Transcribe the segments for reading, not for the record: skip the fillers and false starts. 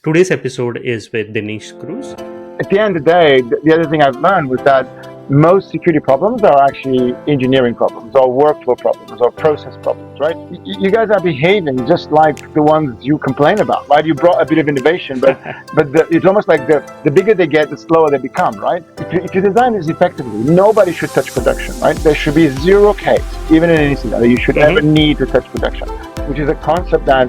Today's episode is with Dinis Cruz. At the end of the day, the other thing I've learned was that most security problems are actually engineering problems or workflow problems or process problems, right? You guys are behaving just like the ones you complain about, right? You brought a bit of innovation, but it's almost like the bigger they get, the slower they become, right? If you design this effectively, nobody should touch production, right? There should be zero case, even in any scenario, you should ever need to touch production, which is a concept that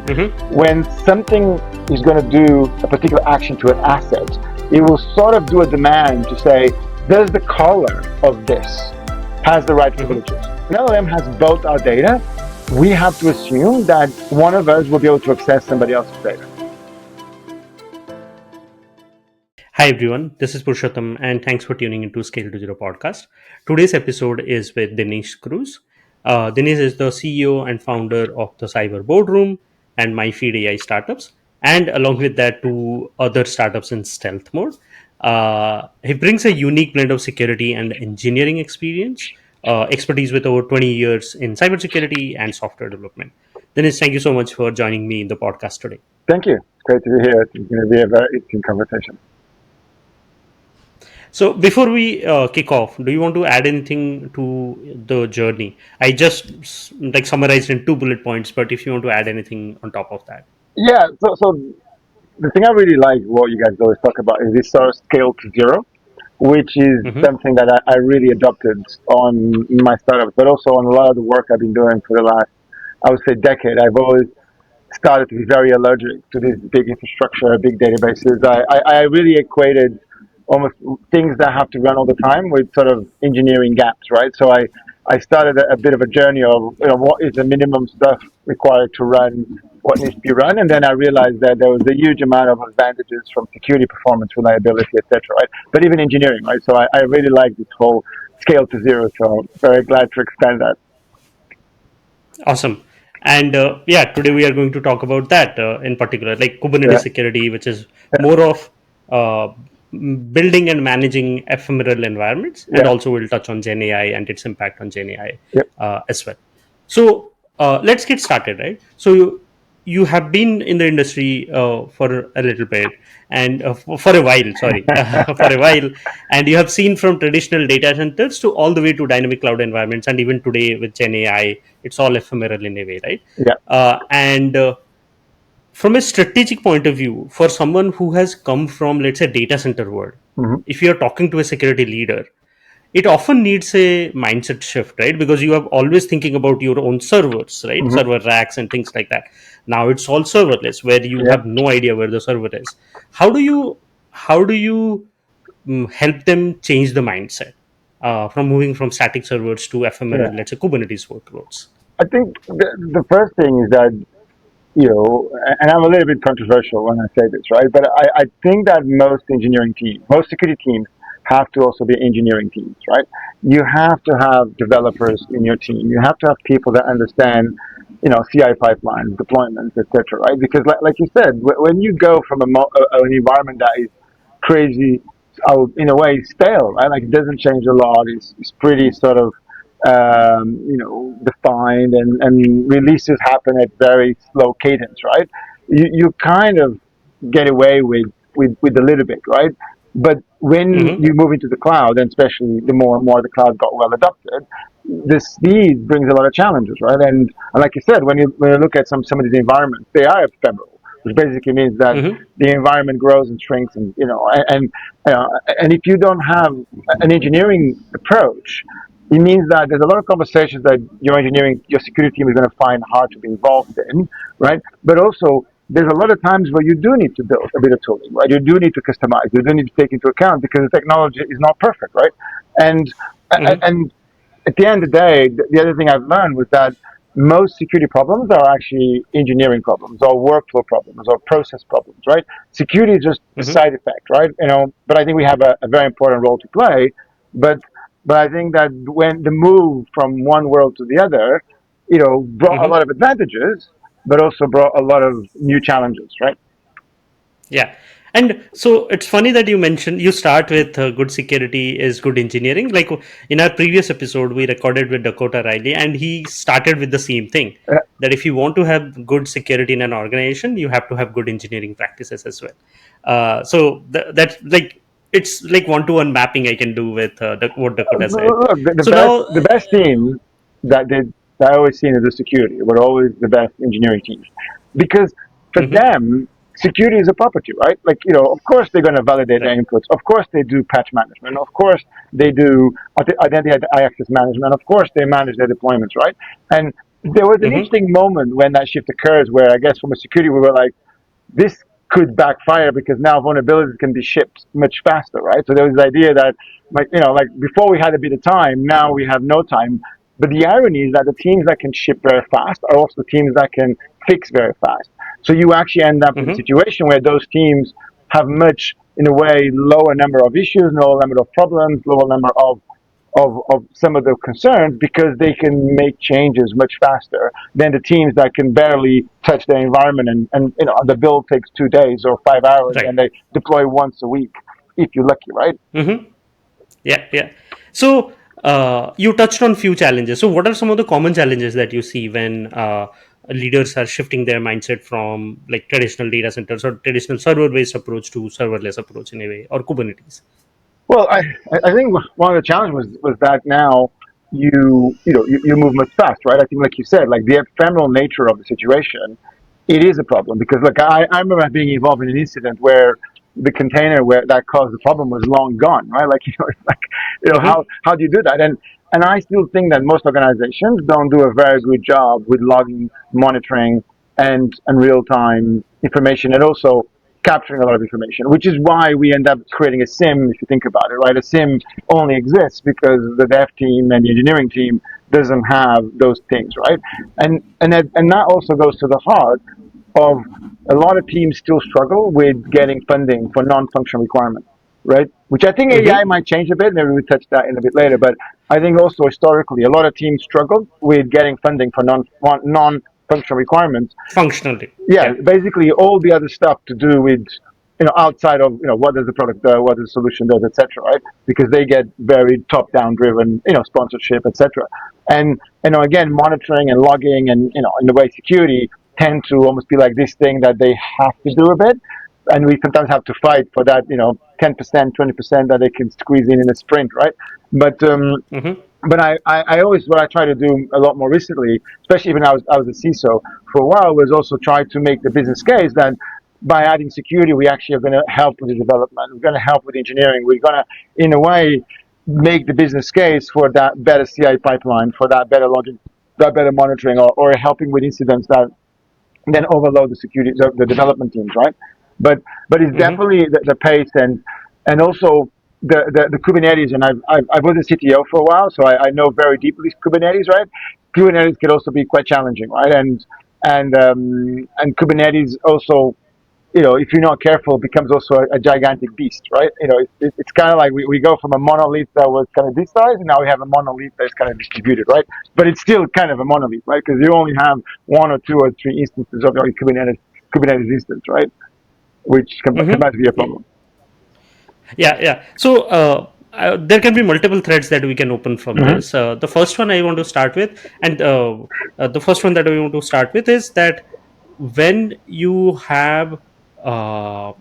when something is going to do a particular action to an asset, it will sort of do a demand to say, does the caller of this has the right privileges? If an LLM has both our data, we have to assume that one of us will be able to access somebody else's data. Hi everyone, this is Purushottam and thanks for tuning into Scale to Zero podcast. Today's episode is with Dinis Cruz. Dinis is the CEO and founder of the Cyber Boardroom and MyFeed AI startups, and along with that, two other startups in stealth mode. He brings a unique blend of security and engineering experience, expertise with over 20 years in cybersecurity and software development. Dinis, thank you so much for joining me in the podcast today. Thank you. It's great to be here. It's going to be a very interesting conversation. So before we kick off, do you want to add anything to the journey? I just summarized in 2 bullet points, but if you want to add anything on top of that. Yeah, so the thing I really like what you guys always talk about is this sort of scale to zero, which is something that I really adopted on my startups, but also on a lot of the work I've been doing for the last, I would say, decade. I've always started to be very allergic to these big infrastructure, big databases. I really equated almost things that have to run all the time with sort of engineering gaps, right? So I started a bit of a journey of what is the minimum stuff required to run what needs to be run, and then I realized that there was a huge amount of advantages from security, performance, reliability, etc. Right? But even engineering, right? So I really like this whole scale to zero. So I'm very glad to expand that. Awesome. And today we are going to talk about that in particular, like Kubernetes security, which is more of building and managing ephemeral environments, and also we'll touch on Gen AI and its impact on Gen AI as well. So let's get started, right? So you have been in the industry for a little bit and for a while, for a while, and you have seen from traditional data centers to all the way to dynamic cloud environments, and even today with Gen AI, it's all ephemeral in a way, right? From a strategic point of view, for someone who has come from, let's say, data center world, if you're talking to a security leader, it often needs a mindset shift, right? Because you are always thinking about your own servers, right? Server racks and things like that. Now it's all serverless, where you have no idea where the server is. How do you help them change the mindset from moving from static servers to ephemeral, let's say, Kubernetes workloads? I think the first thing is that, and I'm a little bit controversial when I say this, right? But I think that most engineering teams, most security teams have to also be engineering teams, right? You have to have developers in your team. You have to have people that understand, CI pipelines, deployments, etc., right? Because like you said, when you go from an environment that is crazy, in a way, stale, right? Like it doesn't change a lot. It's pretty sort of defined, and releases happen at very slow cadence, right? You kind of get away with a little bit, right? But when you move into the cloud, and especially the more and more the cloud got well adopted, the speed brings a lot of challenges, right? And like you said, when you look at some of these environments, they are ephemeral, which basically means that the environment grows and shrinks, and and if you don't have an engineering approach, it means that there's a lot of conversations that your security team is going to find hard to be involved in, right? But also, there's a lot of times where you do need to build a bit of tooling, right? You do need to customize, you do need to take into account, because the technology is not perfect, right? And and at the end of the day, the other thing I've learned was that most security problems are actually engineering problems or workflow problems or process problems, right? Security is just a side effect, right? But I think we have a very important role to play. But I think that when the move from one world to the other, brought a lot of advantages, but also brought a lot of new challenges, right? Yeah. And so it's funny that you mentioned you start with good security is good engineering. Like in our previous episode, we recorded with Dakota Riley, and he started with the same thing, Uh, that if you want to have good security in an organization, you have to have good engineering practices as well. That's like it's like one to one mapping I can do with what Dakota said. Look, So now, the best teams that did that I always seen as a security were always the best engineering teams, because for mhm, them security is a property, right? Like, of course they're going to validate their right, inputs. Of course they do patch management. Of course they do identity access management. Of course they manage their deployments, right? And there was an mhm, interesting moment when that shift occurs, where I guess from a security we were like, this could backfire because now vulnerabilities can be shipped much faster, right? So there was the idea that, like before we had a bit of time, now we have no time. But the irony is that the teams that can ship very fast are also the teams that can fix very fast. So you actually end up with a mhm, situation where those teams have much, in a way, lower number of issues, lower number of problems, lower number of some of the concerns, because they can make changes much faster than the teams that can barely touch their environment, and the build takes 2 days or 5 hours and right. they deploy once a week if you're lucky, right? Mhm. Yeah, yeah. So you touched on few challenges. So what are some of the common challenges that you see when leaders are shifting their mindset from like traditional data centers or traditional server-based approach to serverless approach in a way, or Kubernetes? Well, I think one of the challenges was that now you move much fast, right? I think, like you said, like the ephemeral nature of the situation, it is a problem, because look, I remember being involved in an incident where the container where that caused the problem was long gone, right? Like, it's like, Mm-hmm, how do you do that? And I still think that most organizations don't do a very good job with logging, monitoring, and real time information, and also capturing a lot of information, which is why we end up creating a SIM. If you think about it, right? A SIM only exists because the dev team and the engineering team doesn't have those things, right? And that also goes to the heart of a lot of teams still struggle with getting funding for non-functional requirements, right? Which I think AI mm-hmm. might change a bit. Maybe we'll touch that in a bit later. But I think also historically, a lot of teams struggle with getting funding for non-functional requirements. Functionally, Yeah, yeah. basically all the other stuff to do with, outside of, what does the product do, what the solution does, etc., right? Because they get very top down driven, sponsorship, etc. And again, monitoring and logging and, in the way security tend to almost be like this thing that they have to do a bit, and we sometimes have to fight for that, 10%, 20% that they can squeeze in a sprint, right? but um Mm-hmm, but I always, what I try to do a lot more recently, especially when I was a CISO for a while, was also try to make the business case that by adding security, we actually are going to help with the development. We're going to help with engineering. We're going to, in a way, make the business case for that better CI pipeline, for that better logging, that better monitoring, or helping with incidents that then overload the development teams, right? But it's mm-hmm, definitely the pace, and also the Kubernetes. And I was a CTO for a while, so I know very deeply Kubernetes, right? Kubernetes can also be quite challenging, right? And Kubernetes also, if you're not careful, becomes also a gigantic beast, right? It's kind of like we go from a monolith that was kind of this size, and now we have a monolith that's kind of distributed, right? But it's still kind of a monolith, right? Because you only have one or two or three instances of your Kubernetes instance, right? Which can mm-hmm. be a Yeah, problem. yeah, yeah. So there can be multiple threads that we can open from Mm-hmm. this. The first one I want to start with, and the first one that I want to start with is that when you have uh,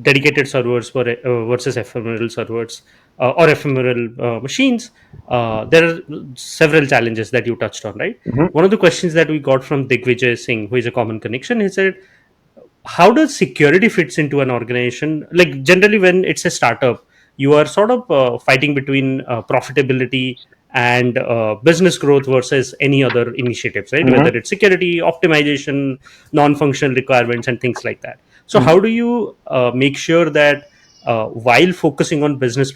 dedicated servers versus ephemeral servers or ephemeral machines, there are several challenges that you touched on, right? Mm-hmm. One of the questions that we got from Digvijay Singh, who is a common connection, is that how does security fits into an organization? Like generally when it's a startup, you are sort of fighting between profitability and business growth versus any other initiatives, right? Whether Mm-hmm. it's security optimization, non-functional requirements, and things like that. So how Mm-hmm. do you make sure that while focusing on business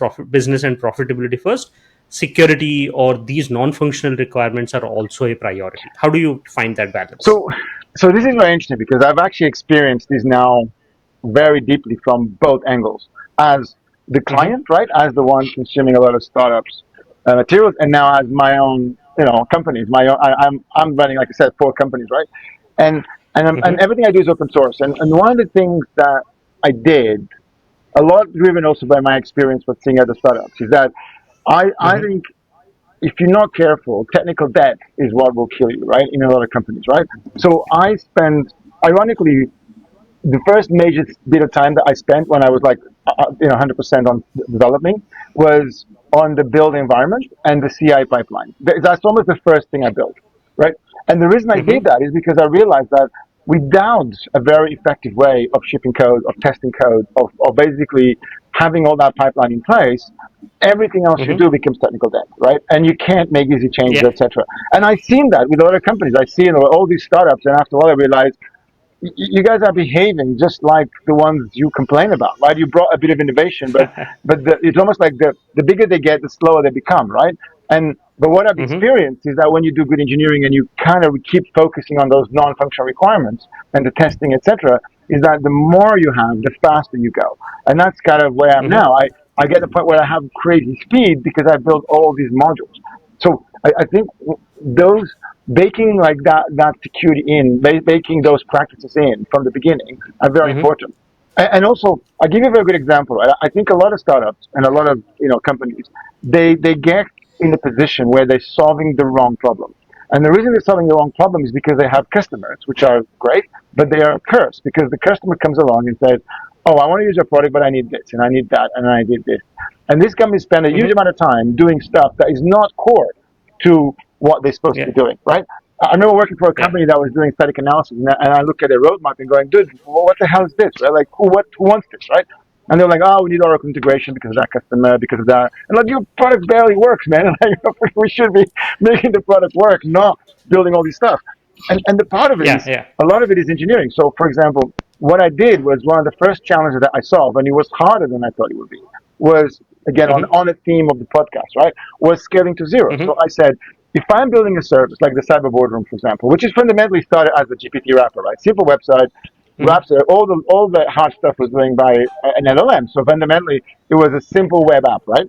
and profitability first, security or these non-functional requirements are also a priority? How do you find that balance? So, so this is very interesting, because I've actually experienced this now very deeply from both angles, as the Mm-hmm, client, right, as the one consuming a lot of startups materials, and now as my own, companies. My own, I'm running, like I said, 4 companies, right, and and mm-hmm, everything I do is open source, and one of the things that I did, a lot driven also by my experience with seeing other startups, is that I Mm-hmm. think if you're not careful, technical debt is what will kill you, right? In a lot of companies, right? So I spent, ironically, the first major bit of time that I spent when I was like, 100% on developing was on the build environment and the CI pipeline. That's almost the first thing I built, right? And the reason I did Mm-hmm. that is because I realized that without a very effective way of shipping code, of testing code, of basically having all that pipeline in place, everything else you Mm-hmm. do becomes technical debt, right? And you can't make easy changes, Yeah. etc. And I've seen that with other companies. I've seen all these startups, and after a while, I realized you guys are behaving just like the ones you complain about, right? You brought a bit of innovation, but it's almost like the bigger they get, the slower they become, right? But what I've Mm-hmm. experienced is that when you do good engineering and you kind of keep focusing on those non-functional requirements and the testing, etc., is that the more you have, the faster you go, and that's kind of where I'm Mm-hmm. now. I get to the point where I have crazy speed because I built all these modules. So I think those baking like that security in, baking those practices in from the beginning are very Mm-hmm. important. And also, I'll give you a very good example. I think a lot of startups and a lot of companies, they get in a position where they're solving the wrong problem. And the reason they're solving the wrong problem is because they have customers, which are great, but they are cursed because the customer comes along and says, "Oh, I want to use your product, but I need this and I need that and I need this." And these companies spend a huge Mm-hmm. amount of time doing stuff that is not core to what they're supposed to be Yeah. doing, right? I remember working for a Yeah. company that was doing static analysis, and I look at their roadmap and going, "Dude, what the hell is this?" Right? Like, who wants this, right? And they're like, "Oh, we need Oracle integration because of that customer, because of that." And like, your product barely works, man. Like, we should be making the product work, not building all this stuff. And the part of it Yeah. is, Yeah. a lot of it is engineering. So, for example, what I did was one of the first challenges that I solved, and it was harder than I thought it would be, was again Mm-hmm. on a theme of the podcast, right? Was scaling to zero. So Mm-hmm. I said, if I'm building a service like the Cyber Boardroom, for example, which is fundamentally started as a GPT wrapper, right? Simple website, Mm-hmm. wraps it, all the hard stuff was doing by an LLM. So fundamentally, it was a simple web app, right?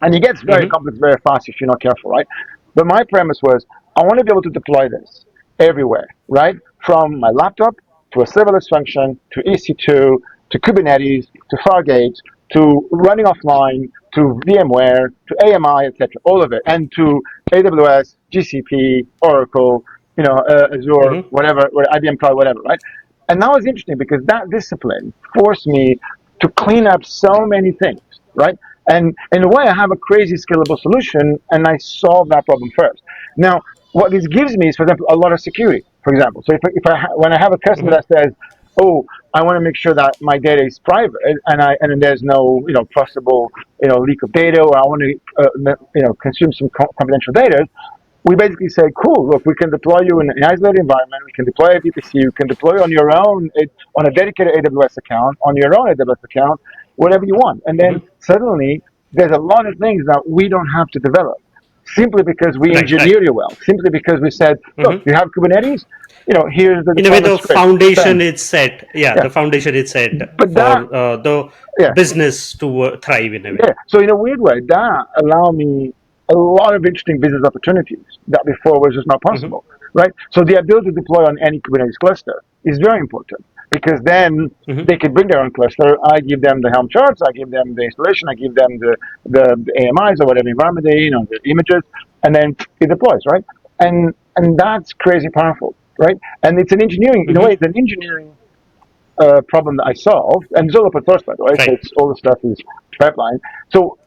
And it gets very Mm-hmm. complex very fast if you're not careful, right? But my premise was I want to be able to deploy this everywhere, right? From my laptop to a serverless function to EC2 to Kubernetes to Fargate to running offline to VMware to AMI, etc. All of it, and to AWS, GCP, Oracle, Azure, Mm-hmm. whatever, IBM Cloud, whatever, right? And that was interesting because that discipline forced me to clean up so many things, right? And in a way, I have a crazy scalable solution, and I solve that problem first. Now, what this gives me is, for example, a lot of security. For example, so when I have a customer Mm-hmm. that says, "Oh, I want to make sure that my data is private, and there's no possible leak of data, or I want to consume some confidential data," we basically say, "Cool, look, we can deploy you in an isolated environment. We can deploy a VPC. You can deploy on your own, on a dedicated AWS account, on your own AWS account, whatever you want." And then Mm-hmm. suddenly, there's a lot of things that we don't have to develop simply because we Right. Right. engineered it well. Simply because we said, "Look, Mm-hmm. you have Kubernetes. Here's the In a way, deployment the script. foundation Bam." is set. Yeah, Yeah, the foundation is set but that, for the yeah, business to thrive in a way. yeah. So in a weird way, that allowed me a lot of interesting business opportunities that before was just not Mm-hmm. possible, right? So the ability to deploy on any Kubernetes cluster is very important because then Mm-hmm. they could bring their own cluster. I give them the Helm charts, I give them the installation, I give them the AMIs or whatever environment they the images, and then it deploys, right? And that's crazy powerful, right? And it's an engineering, in a way, Mm-hmm. it's an engineering problem that I solved, and it's all open source, by the way. So Right. it's all the stuff is pipeline. So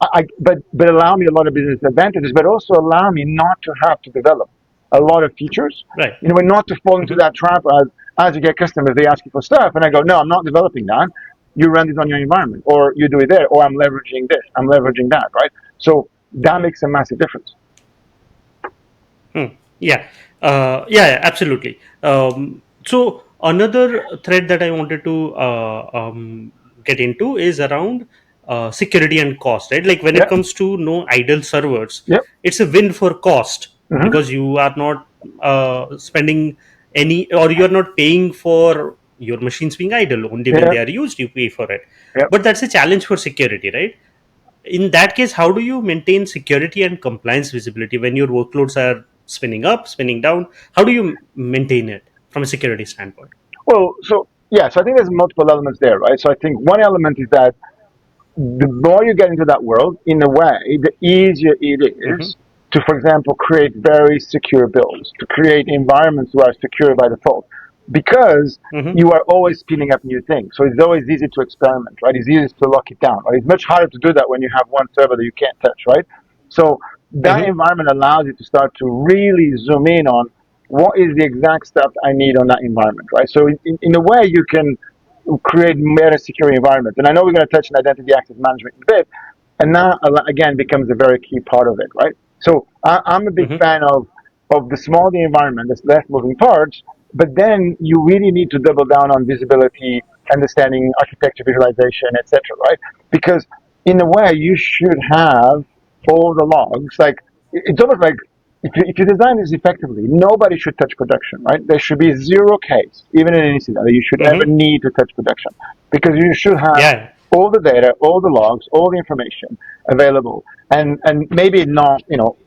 but allow me a lot of business advantages, but also allow me not to have to develop a lot of features. Right. And not to fall into Mm-hmm. that trap as you get customers, they ask you for stuff, and I go, "No, I'm not developing that. You run this on your environment, or you do it there, or I'm leveraging this, I'm leveraging that, right?" So that makes a massive difference. Hmm. Yeah. Yeah, yeah, absolutely. So another thread that I wanted to get into is around security and cost, right? Like when it Yeah. comes to no idle servers, Yep. it's a win for cost Mm-hmm. because you are not spending any, or you are not paying for your machines being idle. Only when Yeah. they are used, you pay for it. Yep. But that's a challenge for security, right? In that case, how do you maintain security and compliance visibility when your workloads are spinning up, spinning down? How do you maintain it from a security standpoint? Well, so yeah, so I think there's multiple elements there, right? So I think one element is that the more you get into that world, in a way, the easier it Mm-hmm. is to, for example, create very secure builds, to create environments that are secure by default, because Mm-hmm. you are always spinning up new things. So it's always easy to experiment, right? It's easy to lock it down. Right? It's much harder to do that when you have one server that you can't touch, right? So that Mm-hmm. environment allows you to start to really zoom in on what is the exact stuff I need on that environment, right? So in a way, you can create better security environments. And I know we're going to touch on identity access management in a bit, and that again becomes a very key part of it, right? So I'm a big Mm-hmm. fan of the smaller the environment, there's less moving parts, but then you really need to double down on visibility, understanding architecture, visualization, etc. Right? Because in a way, you should have all the logs. Like it's almost like if you design this effectively, nobody should touch production, right? There should be zero case, even in an incident, that you should ever Mm-hmm. need to touch production, because you should have Yeah. all the data, all the logs, all the information available, and maybe not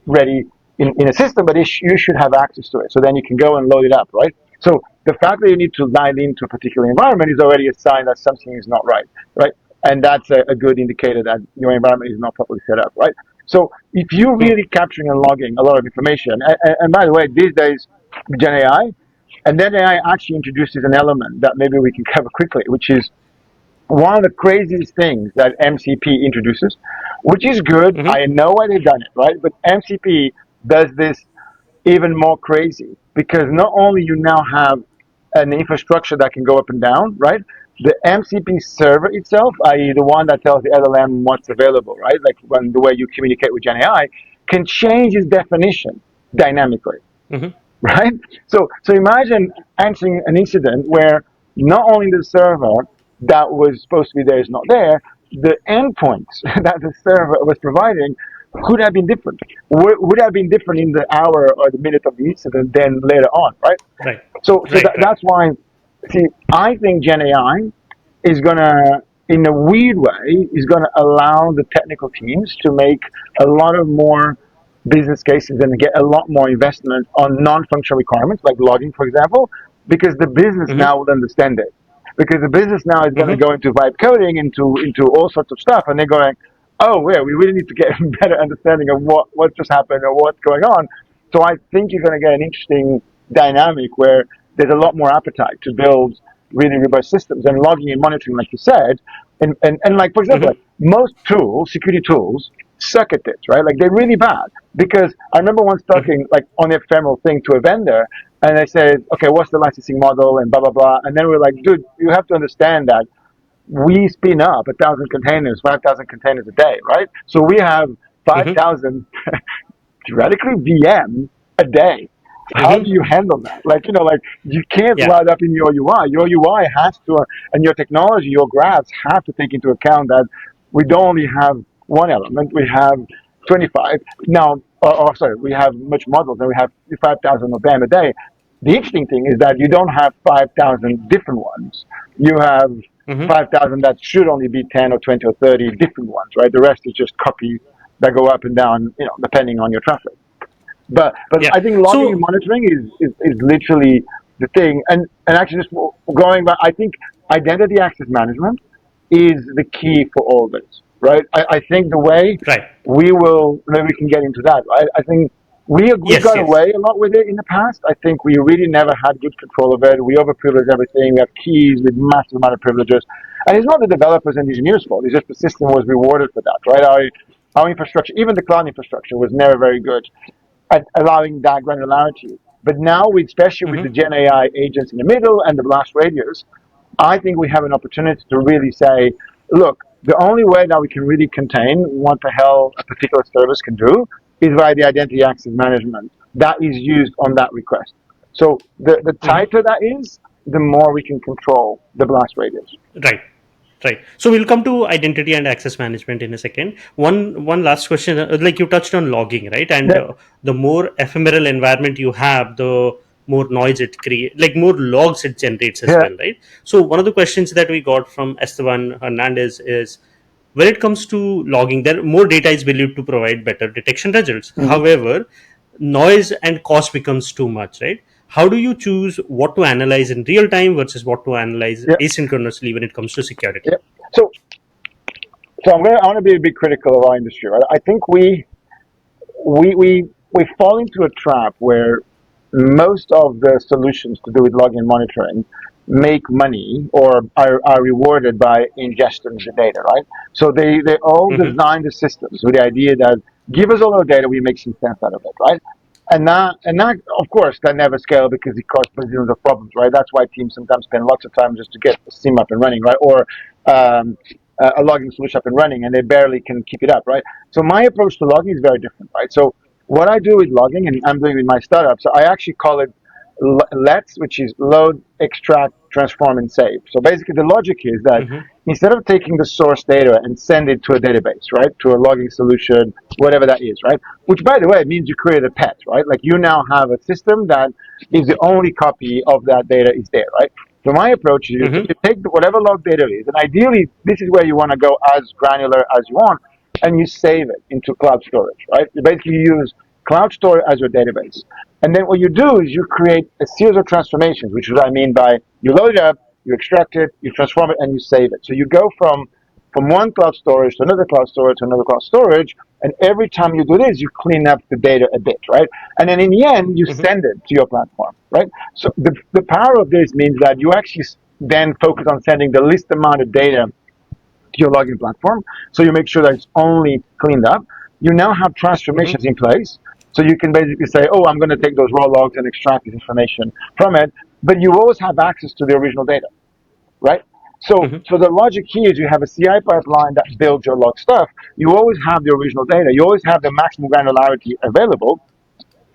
ready in a system, but you should have access to it. So then you can go and load it up, right? So the fact that you need to dial into a particular environment is already a sign that something is not right, right? And that's a good indicator that your environment is not properly set up, right? So if you're Hmm. really capturing and logging a lot of information, and by the way, these days, Gen AI, and then AI actually introduces an element that maybe we can cover quickly, which is one of the craziest things that MCP introduces, which is good. Mm-hmm. I know why they've done it, right? But MCP does this even more crazy, because not only you now have an infrastructure that can go up and down, right? The MCP server itself, i.e., the one that tells the LLM what's available, right? Like when the way you communicate with Gen AI, can change its definition dynamically, Mm-hmm. right? So imagine answering an incident where not only the server that was supposed to be there is not there, the endpoints that the server was providing could have been different. Would have been different in the hour or the minute of the incident than later on, right? Right. So Right. Right. that's why. See, I think Gen AI is gonna, in a weird way, is gonna allow the technical teams to make a lot of more business cases and get a lot more investment on non-functional requirements, like logging, for example, because the business Mm-hmm. now will understand it. Because the business now is going to Mm-hmm. go into vibe coding, into all sorts of stuff, and they're going, oh, yeah, we really need to get a better understanding of what just happened or what's going on. So I think you're going to get an interesting dynamic where there's a lot more appetite to build really robust systems, and logging and monitoring, like you said. And like, for example, like Mm-hmm. most tools, security tools, suck at this, right? Like they're really bad. Because I remember once Mm-hmm. talking like on the ephemeral thing to a vendor, and they said, okay, what's the licensing model and blah blah blah. And then we're like, dude, you have to understand that we spin up 1,000 containers, 5,000 containers a day, right? So we have Mm-hmm. 5,000 theoretically VM a day. How do Mm-hmm. you handle that? Like, like you can't Yeah. load up in your UI. Your UI has to, and your technology, your graphs have to take into account that we don't only have one element, we have 25. Now, or sorry, we have much models and we have 5,000 of them a day. The interesting thing is that you don't have 5,000 different ones. You have Mm-hmm. 5,000 that should only be 10 or 20 or 30 different ones, right? The rest is just copies that go up and down, depending on your traffic. But Yeah. I think logging and So. monitoring is literally the thing. And actually, just going back, I think identity access management is the key for all this, right? I think the way Right. we will, maybe we can get into that, right? I think we Yes. got Yes. away a lot with it in the past. I think we really never had good control of it. We overprivilege everything. We have keys with massive amount of privileges. And it's not the developers and engineers' fault. It's just the system was rewarded for that, right? Our infrastructure, even the cloud infrastructure, was never very good at allowing that granularity. But now, especially with the Mm-hmm. Gen AI agents in the middle and the blast radius, I think we have an opportunity to really say, look, the only way that we can really contain what the hell a particular service can do is via the identity access management that is used on that request. So the Mm-hmm. tighter that is, the more we can control the blast radius. Right. Right. So we'll come to identity and access management in a second. One last question. Like you touched on logging, right? And Yeah. the more ephemeral environment you have, the more noise it creates, like more logs it generates as Yeah. well, right? So one of the questions that we got from Esteban Hernandez is, when it comes to logging, there more data is believed to provide better detection results. Mhm. However, noise and cost becomes too much, right? how do you choose what to analyze in real time versus what to analyze Yeah, asynchronously when it comes to security? yeah. So, I want to be a bit critical of our industry. Right? I think we fall into a trap where most of the solutions to do with login monitoring make money or are rewarded by ingesting the data, right? So they all Mm-hmm. design the systems with the idea that give us all our data, we make some sense out of it, right? And that of course that never scale because it causes billions of problems, right? That's why teams sometimes spend lots of time just to get a SIM up and running, right? Or um, a logging solution up and running, and they barely can keep it up, right? So my approach to logging is very different, right? So what I do with logging, and I'm doing with my startup, so I actually call it LETS, which is load, extract, transform, and save. So basically, the logic is that Mm-hmm. instead of taking the source data and send it to a database, right, to a logging solution, whatever that is, right, which by the way means you create a pet, right? Like you now have a system that is the only copy of that data is there, right? So my approach is Mm-hmm. you take whatever log data is, and ideally this is where you want to go as granular as you want, and you save it into cloud storage, right? You basically use cloud storage as your database. And then what you do is you create a series of transformations, which is what I mean by you load it up, you extract it, you transform it, and you save it. So you go from one cloud storage to another cloud storage to another cloud storage, and every time you do this, you clean up the data a bit, right? And then in the end, you Mm-hmm. send it to your platform, right? So the power of this means that you actually then focus on sending the least amount of data to your login platform. So you make sure that it's only cleaned up. You now have Mm-hmm. transformations in place. So you can basically say, oh, I'm going to take those raw logs and extract this information from it. But you always have access to the original data, right? So, Mm-hmm. so the logic here is you have a CI pipeline that builds your log stuff. You always have the original data. You always have the maximum granularity available,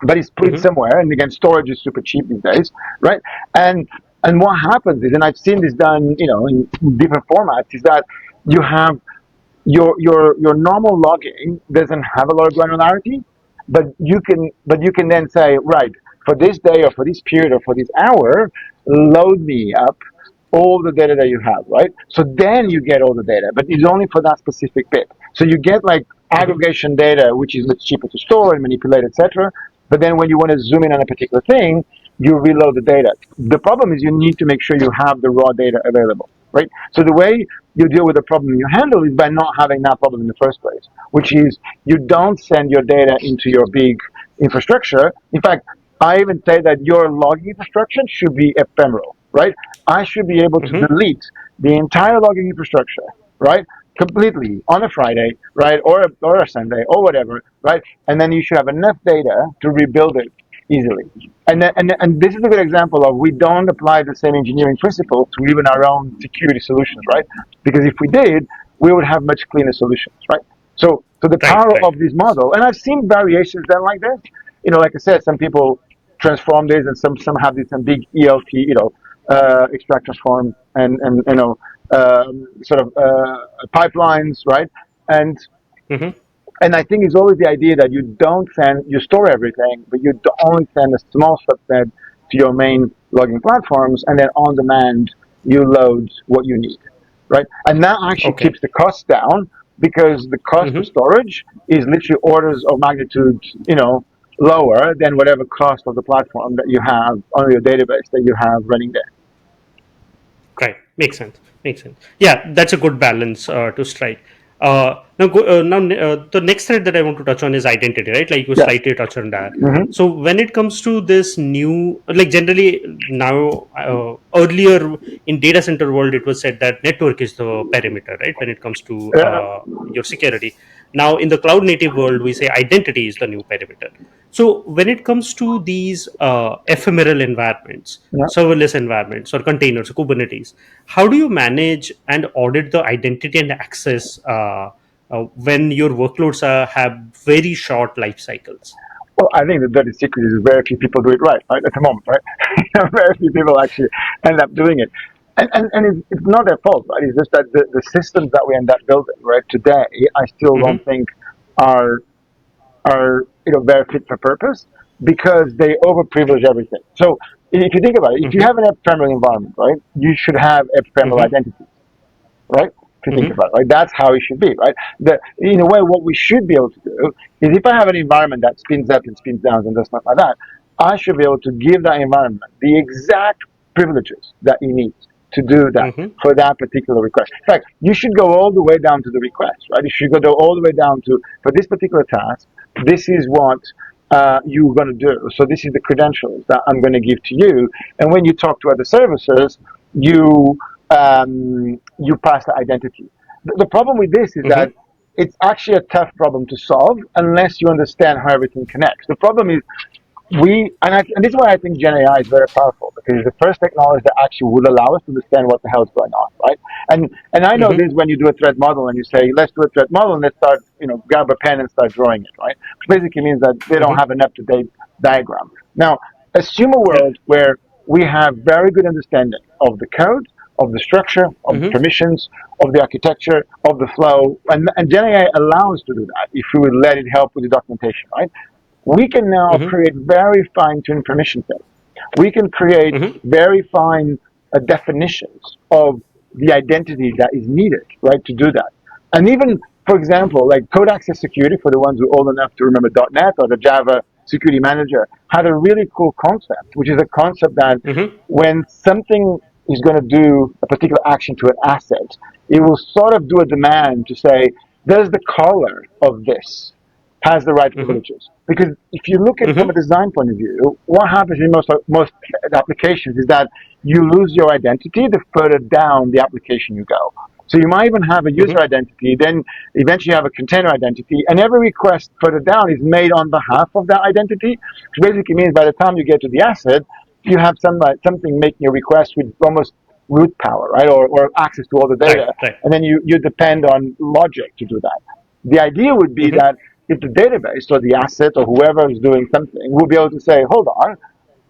but it's put it Mm-hmm. somewhere. And again, storage is super cheap these days, right? And and what happens is, and I've seen this done, in different formats, is that you have your normal logging doesn't have a lot of granularity, but you can then say, right, for this day or for this period or for this hour, load me up all the data that you have, right? So then you get all the data, but it's only for that specific bit. So you get like Mm-hmm. aggregation data, which is much cheaper to store and manipulate, etc. But then when you want to zoom in on a particular thing, you reload the data. The problem is you need to make sure you have the raw data available, right? So the way you deal with the problem you handle is by not having that problem in the first place, which is you don't send your data into your big infrastructure. In fact, I even say that your logging infrastructure should be ephemeral, right? I should be able to Mm-hmm. delete the entire logging infrastructure, right? Completely on a Friday, right? Or a Sunday or whatever, right? And then you should have enough data to rebuild it easily. And this is a good example of we don't apply the same engineering principle to even our own security solutions, right? Because if we did, we would have much cleaner solutions, right? So the Right. power Right. of this model, and I've seen variations done like this. Like I said, some people transform this, and some have this some big ELT, extract, transform, and sort of pipelines, right? And Mm-hmm. and I think it's always the idea that you store everything, but you only send a small subset to your main logging platforms, and then on demand you load what you need, right? And that actually Okay. keeps the cost down because the cost of Mm-hmm. storage is literally orders of magnitude, lower than whatever cost of the platform that you have on your database that you have running there. Right. Makes sense. Makes sense. Yeah, that's a good balance to strike. The next thread that I want to touch on is identity, right? Like you Yeah. slightly touched on that. Hmm. So when it comes to this new, like generally now, earlier in data center world, it was said that network is the perimeter, right? When it comes to Yeah. your security. Now in the cloud native world, we say identity is the new perimeter. So when it comes to these ephemeral environments, Yeah. serverless environments or containers or Kubernetes, how do you manage and audit the identity and access when your workloads have very short life cycles? Well, I think the dirty secret is very few people do it right at the moment, right? Very few people actually end up doing it. And it's not their fault, right? It's just that the systems that we end up building, right, today, I still Hmm. don't think are very fit for purpose because they overprivilege everything. So if you think about it, if you Hmm. have an ephemeral environment, right, you should have ephemeral Hmm. identity, right? If you think Hmm. about it, right, that's how it should be, right? In a way, what we should be able to do is if I have an environment that spins up and spins down and does stuff like that, I should be able to give that environment the exact privileges that it needs to do that Mm-hmm. for that particular request. In fact, you should go all the way down to the request, right? You should go all the way down to, for this particular task, this is what you're going to do. So this is the credentials that I'm going to give to you. And when you talk to other services, you pass the identity. The problem with this is that Mm-hmm. it's actually a tough problem to solve unless you understand how everything connects. The problem is and this is why I think Gen AI is very powerful because it's the first technology that actually will allow us to understand what the hell is going on, right? And I know Mm-hmm. this when you do a threat model and you say, let's do a threat model and let's start, grab a pen and start drawing it, right? Which basically means that they don't Mm-hmm. have an up to date diagram. Now, assume a Yep. world where we have very good understanding of the code, of the structure, of the Mm-hmm. permissions, of the architecture, of the flow, and Gen AI allows us to do that if we would let it help with the documentation, right? We can now Mm-hmm. create very fine-tuned permission sets. We can create Mm-hmm. very fine definitions of the identity that is needed, right, to do that. And even, for example, like code access security, for the ones who are old enough to remember .NET or the Java Security Manager, had a really cool concept, which is a concept that Mm-hmm. when something is going to do a particular action to an asset, it will sort of do a demand to say, does the color of this has the right Mm-hmm. privileges. Because if you look at it from a Mm-hmm. design point of view, what happens in most applications is that you lose your identity the further down the application you go. So you might even have a user Mm-hmm. identity, then eventually you have a container identity, and every request further down is made on behalf of that identity, which basically means by the time you get to the asset, you have something making a request with almost root power, right, or access to all the Right. data, Right. and then you depend on logic to do that. The idea would be Mm-hmm. that if the database or the asset or whoever is doing something will be able to say, hold on,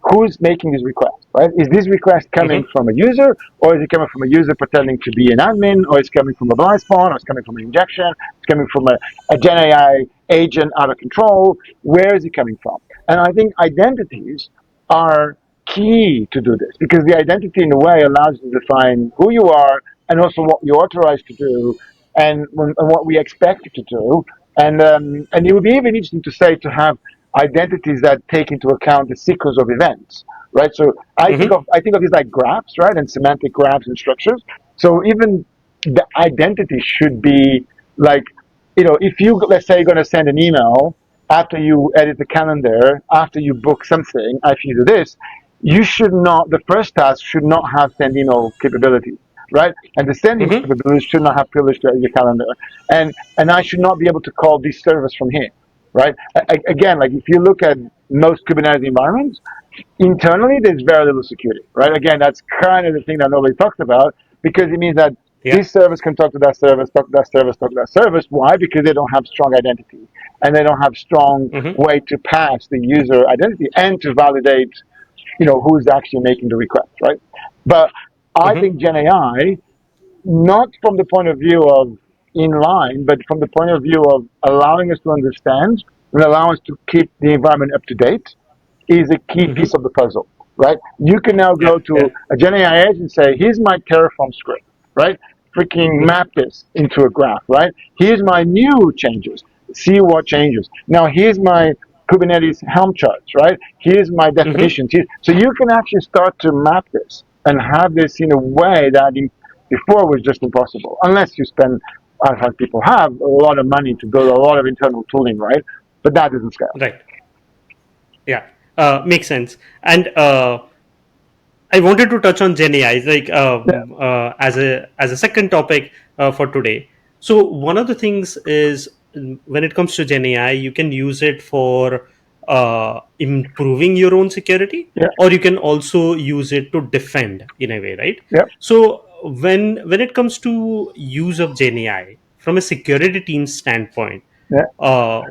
who's making this request, right? Is this request coming Mm-hmm. from a user, or is it coming from a user pretending to be an admin, or it's coming from a blind spawn, or it's coming from an injection, it's coming from a Gen AI agent out of control? Where is it coming from? And I think identities are key to do this because the identity in a way allows you to define who you are and also what you're authorized to do and what we expect you to do. And it would be even interesting to say to have identities that take into account the sequence of events, right? So Mm-hmm. I think of these like graphs, right, and semantic graphs and structures. So even the identity should be like, if you let's say you're going to send an email after you edit the calendar, after you book something, after you do this, you should not. The first task should not have send email capabilities, right? And the sending Mm-hmm. capabilities should not have privilege to edit your calendar, and I should not be able to call this service from here, right? Again, like if you look at most Kubernetes environments, internally there's very little security, right? Again, that's kind of the thing that nobody talks about because it means that Yeah. this service can talk to that service, talk to that service, talk to that service. Why? Because they don't have strong identity and they don't have strong Mm-hmm. way to pass the user identity and to validate, who's actually making the request, right? But I Mm-hmm. think Gen AI, not from the point of view of inline, but from the point of view of allowing us to understand and allow us to keep the environment up to date, is a key piece Mm-hmm. of the puzzle, right? You can now Yeah. go to Yeah. a Gen AI agent and say, here's my Terraform script, right? Freaking Mm-hmm. map this into a graph, right? Here's my new changes. See what changes. Now here's my Kubernetes Helm charts, right? Here's my Mm-hmm. definitions. So you can actually start to map this and have this in a way that before was just impossible, unless you spend, as people have, a lot of money to build a lot of internal tooling, right? But that doesn't scale. Right. Yeah. Makes sense. And I wanted to touch on Gen AI, like Yeah, as a second topic for today. So one of the things is when it comes to Gen AI, you can use it for improving your own security, yeah, or you can also use it to defend in a way, right? yeah, So when it comes to use of Gen AI from a security team standpoint, yeah. uh,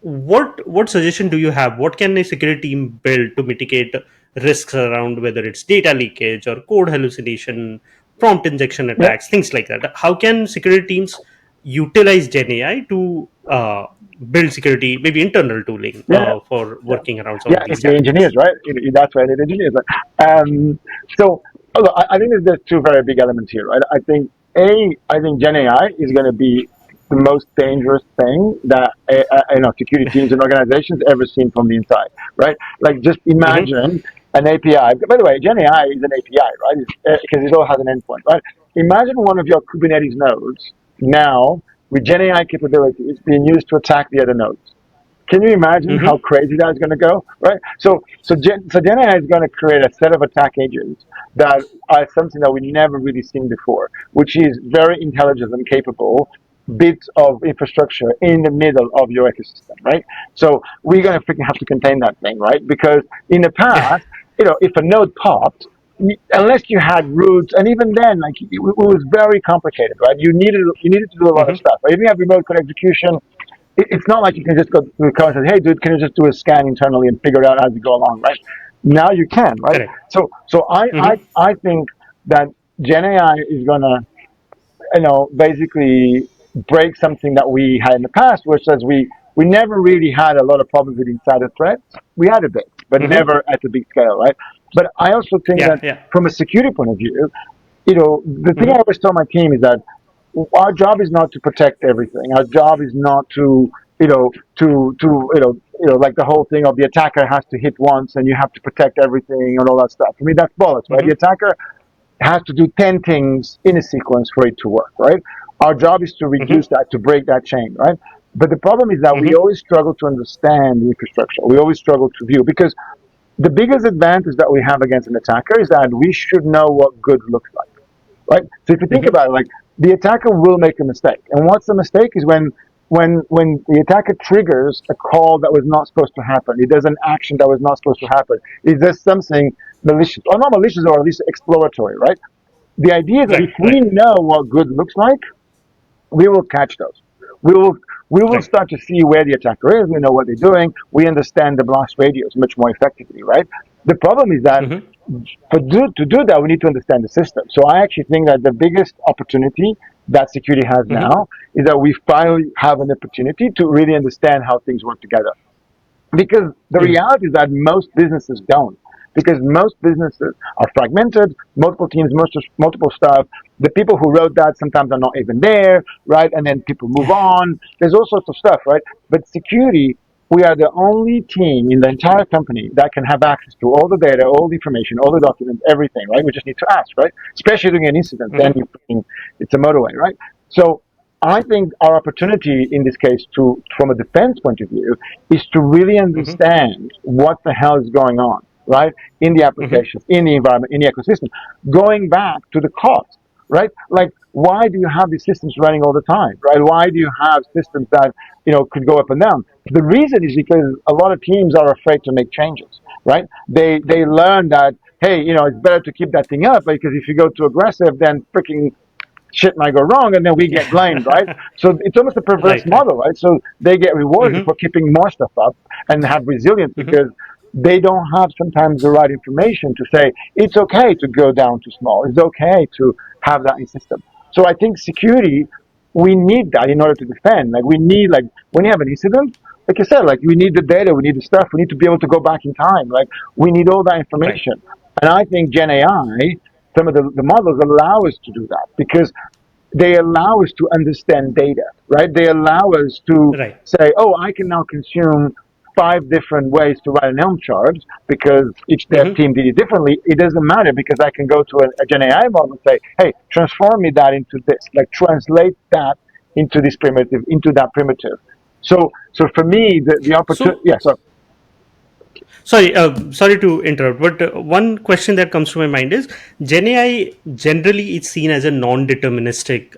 what suggestion do you have? What can a security team build to mitigate risks around whether it's data leakage or code hallucination, prompt injection Yeah, attacks, things like that? How can security teams utilize Gen AI to build security, maybe internal tooling yeah, for yeah. working around some Yeah, of these if they're engineers, challenges? right? That's why they're engineers. Right? So, I think there's two very big elements here, right? I think Gen AI is going to be the most dangerous thing that security teams and organizations ever seen from the inside, right? Like just Mm-hmm. imagine an API. By the way, Gen AI is an API, right? Because it all has an endpoint, right? Imagine one of your Kubernetes nodes now with Gen AI capabilities being used to attack the other nodes. Can you imagine how Mm-hmm. crazy that's going to go? Right. So Gen AI is going to create a set of attack agents that are something that we never really seen before, which is very intelligent and capable bits of infrastructure in the middle of your ecosystem. Right. So we're going to freaking have to contain that thing, right? Because in the Yeah. past, if a node popped, unless you had roots, and even then, like it was very complicated, right? You needed to do a lot of Mm-hmm. stuff. Right? If you have remote code execution, it's not like you can just go to the car and say, "Hey, dude, can you just do a scan internally and figure it out as you go along?" Right now, you can, right? Correct. Mm-hmm. I think that Gen AI is gonna, basically break something that we had in the past, which says we never really had a lot of problems with insider threats. We had a bit, but Mm-hmm. never at a big scale, right? But I also think Yeah. that Yeah. from a security point of view, the thing I Mm-hmm. always tell my team is that our job is not to protect everything. Our job is not to, like the whole thing of the attacker has to hit once and you have to protect everything and all that stuff. I mean, that's bollocks, right? The Mm-hmm. attacker has to do 10 things in a sequence for it to work, right? Our job is to reduce Mm-hmm. that, to break that chain, right? But the problem is that we Mm-hmm. always struggle to understand the infrastructure. We always struggle to view because the biggest advantage that we have against an attacker is that we should know what good looks like, right? So if you think Mm-hmm. about it, like the attacker will make a mistake, and what's the mistake is when the attacker triggers a call that was not supposed to happen. It does an action that was not supposed to happen. It does something malicious, or not malicious, or at least exploratory, right? The idea is that if Right. we Right. know what good looks like, we will catch those. We will we will Right. start to see where the attacker is. We know what they're doing. We understand the blast radius much more effectively, right? The problem is that Mm-hmm. to do that, we need to understand the system. So I actually think that the biggest opportunity that security has Mm-hmm. now is that we finally have an opportunity to really understand how things work together. Because the Mm-hmm. reality is that most businesses don't. Because most businesses are fragmented, multiple teams, multiple stuff. The people who wrote that sometimes are not even there, right? And then people move Yeah. on. There's all sorts of stuff, right? But security, we are the only team in the entire company that can have access to all the data, all the information, all the documents, everything, right? We just need to ask, right? Especially during an incident, then Mm-hmm. it's a motorway, right? So I think our opportunity in this case, from a defense point of view, is to really Mm-hmm. understand what the hell is going on, right, in the Mm-hmm. applications, in the environment, in the ecosystem. Going back to the cost, right? Like, why do you have these systems running all the time, right? Why do you have systems that could go up and down? The reason is because a lot of teams are afraid to make changes, right? They learn that, hey, it's better to keep that thing up because if you go too aggressive, then freaking shit might go wrong and then we get blamed, right? Yeah. So it's almost a perverse Right. Right. model, right? So they get rewarded Mm-hmm. for keeping more stuff up and have resilience Mm-hmm. because they don't have sometimes the right information to say it's okay to go down to small. It's okay to have that in system. So I think security, we need that in order to defend. Like we need, like when you have an incident, like I said, like we need the data, we need the stuff, we need to be able to go back in time. Like we need all that Right. information. And I think Gen AI, some of the models allow us to do that because they allow us to understand data, right? They allow us to Right. say, oh, I can now consume five different ways to write an Helm chart because each dev Mm-hmm. team did it differently. It doesn't matter because I can go to a Gen AI model and say, hey, transform me that into this, like translate that into this primitive, into that primitive. So for me, the opportunity, So yeah, so sorry to interrupt, but one question that comes to my mind is Gen AI generally is seen as a non-deterministic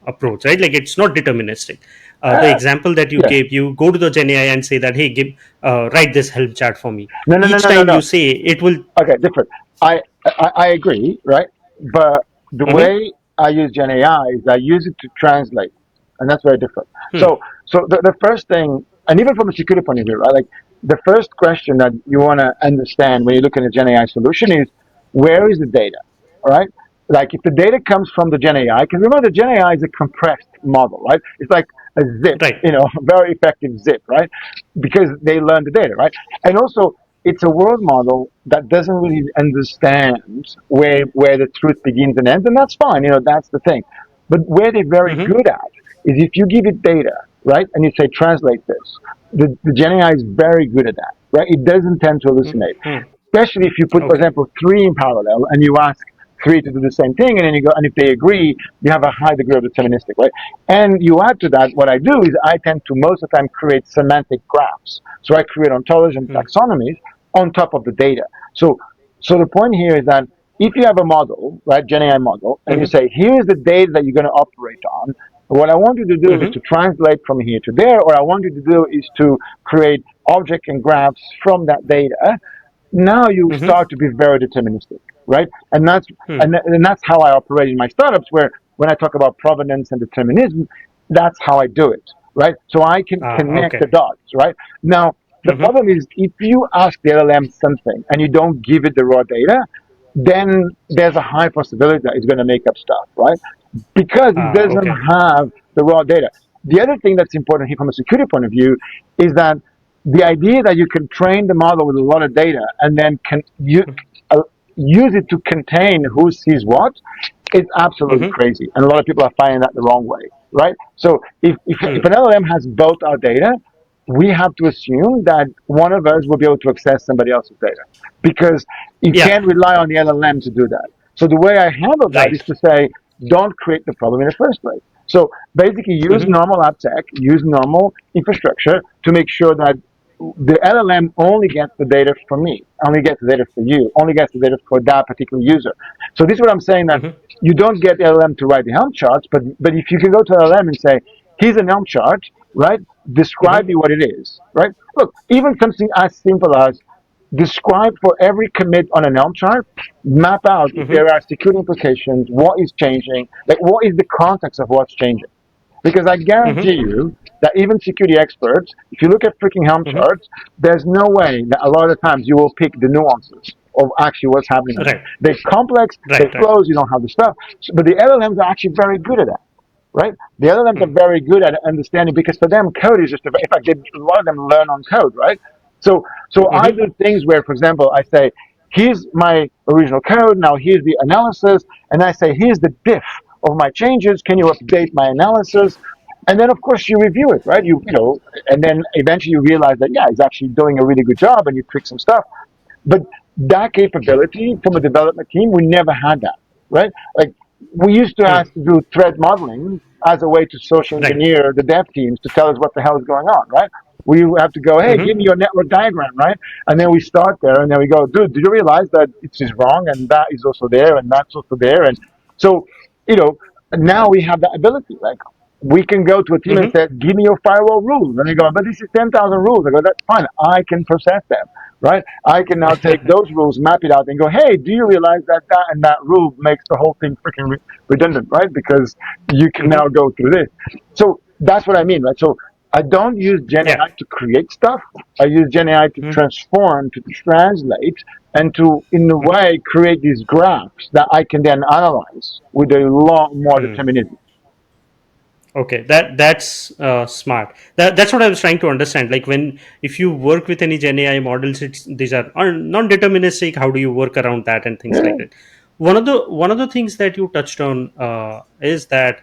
approach, right? Like it's not deterministic. The uh, example that you yeah, gave, you go to the Gen AI and say that, hey, give write this help chart for me. no, no, no, Each no, no, time you no. say it will. Okay, different. I agree, right? But the Mm-hmm. way I use Gen AI is I use it to translate, and that's very different. Hmm. So the first thing, and even from a security point of view, right? Like the first question that you want to understand when you look at a Gen AI solution is where is the data, all right? Like if the data comes from the Gen AI, because remember the Gen AI is a compressed model, right? It's like a zip, Right. very effective zip, right? Because they learn the data, right? And also it's a world model that doesn't really understand where the truth begins and ends, and that's fine. That's the thing. But where they're very Mm-hmm. good at is if you give it data, right, and you say translate this, the Gen AI is very good at that, right? It doesn't tend to hallucinate, Mm-hmm. especially if you put, for Okay. example, three in parallel and you ask three to do the same thing, and then you go, and if they agree, you have a high degree of deterministic, right? And you add to that, what I do is I tend to most of the time create semantic graphs. So I create ontologies and Mm-hmm. taxonomies on top of the data. So, so the point here is that if you have a model, right, Gen AI model, and you Mm-hmm. say, here's the data that you're going to operate on, what I want you to do is Mm-hmm. to translate from here to there, or I want you to do is to create object and graphs from that data. Now you Mm-hmm. start to be very deterministic, right? And that's Mm. and that's how I operate in my startups. Where when I talk about provenance and determinism, that's how I do it, right? So I can connect the Okay. dots, right? Now the Mm-hmm. problem is if you ask the LLM something and you don't give it the raw data, then there's a high possibility that it's going to make up stuff, right? Because it doesn't Okay. have the raw data. The other thing that's important here from a security point of view is that the idea that you can train the model with a lot of data and then uh, use it to contain who sees what is absolutely Mm-hmm. crazy. And a lot of people are finding that the wrong way, right? So if Mm. an LLM has both our data, we have to assume that one of us will be able to access somebody else's data because you Yeah. can't rely on the LLM to do that. So the way I handle that is Right. to say, don't create the problem in the first place. So basically, use Mm-hmm. normal app tech, use normal infrastructure to make sure that the LLM only gets the data for me, only gets the data for you, only gets the data for that particular user. So this is what I'm saying that Mm-hmm. you don't get the LLM to write the Helm charts, but if you can go to LLM and say, here's an Helm chart, right? Describe Mm-hmm. me what it is, right? Look, even something as simple as describe for every commit on an Helm chart, map out if Mm-hmm. there are security implications, what is changing, like what is the context of what's changing. Because I guarantee Mm-hmm. you that even security experts, if you look at freaking Helm Mm-hmm. charts, there's no way that a lot of the times you will pick the nuances of actually what's happening on them. Right. They're complex, they're Right. Right. closed, you don't have the stuff. But the LLMs are actually very good at that, right? The LLMs are Mm. very good at understanding because for them, code is just, in fact, a lot of them learn on code, right? So I Mm-hmm. do things where, for example, I say, here's my original code, now here's the analysis, and I say, here's the diff of my changes, can you update my analysis? And then, of course, you review it, right? And then eventually you realize that, yeah, it's actually doing a really good job, and you tweak some stuff. But that capability from a development team, we never had that, right? Like we used to Mm. have to do thread modeling as a way to social Right. engineer the dev teams to tell us what the hell is going on, right? We have to go, hey, give Mm-hmm. me your network diagram, right? And then we start there, and then we go, dude, do you realize that it is wrong, and that is also there, and that's also there, and so, you know, now we have that ability. Like we can go to a team and Mm-hmm. say, give me your firewall rules, and they go, but this is 10,000 rules. I go, that's fine, I can process them, right? I can now take those rules, map it out, and go, hey, do you realize that that and that rule makes the whole thing freaking redundant, right? Because you can Mm-hmm. now go through this. So that's what I mean, right? So I don't use Gen Yeah. AI to create stuff. I use Gen AI to Mm-hmm. transform, to translate, and to, in a Mm-hmm. way, create these graphs that I can then analyze with a lot more Mm. determinism. Okay, that's smart. That's what I was trying to understand. Like when if you work with any Gen AI models, these are non-deterministic. How do you work around that and things like Yeah, that? One of the things that you touched on is that